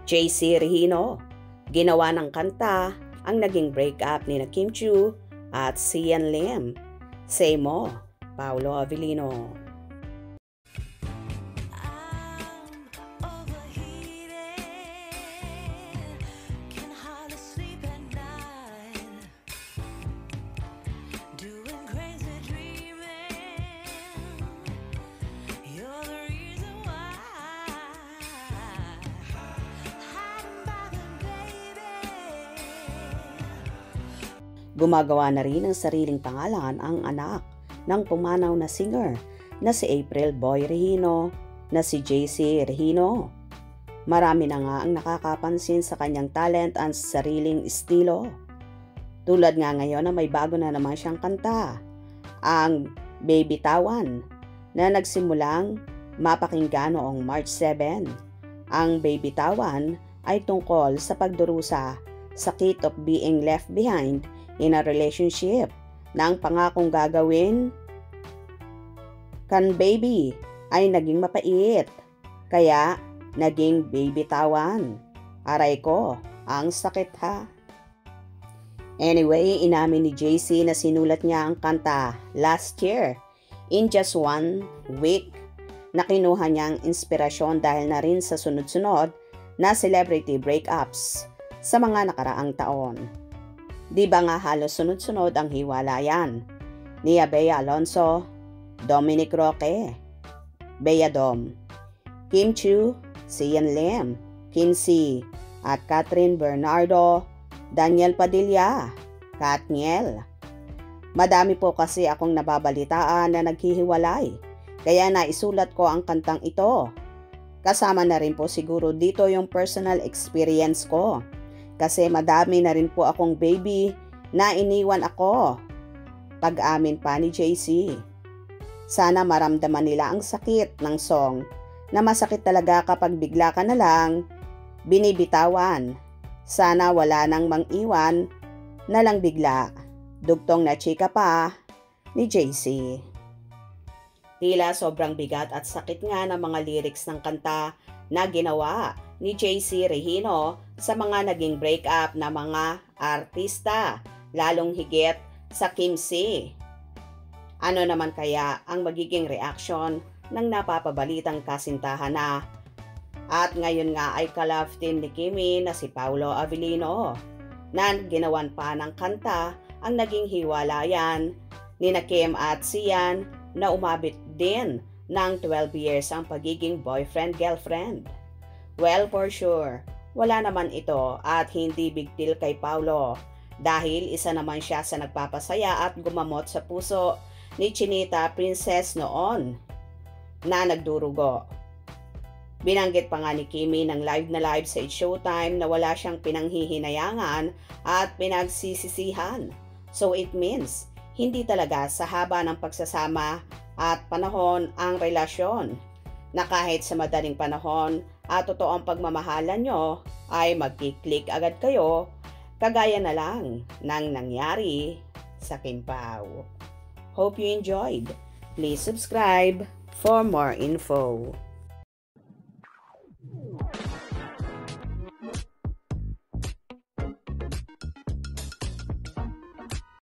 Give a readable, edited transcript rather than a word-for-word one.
JC Regino. Ginawa ng kanta ang naging breakup ni na Kim Chiu at Sian Lim. Say mo, Paolo Avellino. Gumagawa na rin ng sariling pangalan ang anak ng pumanaw na singer na si April Boy Regino na si JC Regino. Marami na nga ang nakakapansin sa kanyang talent at sariling estilo. Tulad nga ngayon na may bago na naman siyang kanta, ang Baby Tawan, na nagsimulang mapakinggan noong March 7. Ang Baby Tawan ay tungkol sa pagdurusa, sakit of being left behind in a relationship na ang pangakong gagawin kan baby ay naging mapait, kaya naging baby tawan. Aray ko, ang sakit ha. Anyway, inamin ni JC na sinulat niya ang kanta last year in just 1 week, na kinuha niyang inspirasyon dahil na rin sa sunod-sunod na celebrity breakups sa mga nakaraang taon. Di ba nga halos sunod-sunod ang hiwalayan ni Bea Alonzo, Dominic Roque, Bea Dom, Kim Chiu, Sian Lim, Kinsey, at Catherine Bernardo, Daniel Padilla, Katniel. Madami po kasi akong nababalitaan na naghihiwalay, kaya naisulat ko ang kantang ito. Kasama na rin po siguro dito yung personal experience ko. Kasi madami na rin po akong baby na iniwan ako. Pag-amin pa ni JC. Sana maramdaman nila ang sakit ng song na masakit talaga kapag bigla ka na lang binibitawan. Sana wala nang mang-iwan na lang bigla. Dugtong na chika pa ni JC. Tila sobrang bigat at sakit nga ng mga lyrics ng kanta na ginawa ni JC Regino sa mga naging breakup na mga artista, lalong higit sa Kim C. Ano naman kaya ang magiging reaksyon ng napapabalitang kasintahan na at ngayon nga ay ka-love team ni Kimi na si Paolo Avellino, na ginawan pa ng kanta ang naging hiwalayan ni na Kim at Sian na umabot din ng 12 years ang pagiging boyfriend-girlfriend. Well, for sure, wala naman ito at hindi big deal kay Paolo dahil isa naman siya sa nagpapasaya at gumamot sa puso ni Chinita Princess noon na nagdurugo. Binanggit pa nga ni Kimi ng live na live sa It's Showtime na wala siyang pinanghihinayangan at pinagsisisihan. So it means, hindi talaga sa haba ng pagsasama at panahon ang relasyon, na kahit sa madaling panahon at totoong pagmamahalan nyo ay magkiklik agad kayo, kagaya na lang ng nangyari sa Kim Pao. Hope you enjoyed. Please subscribe for more info.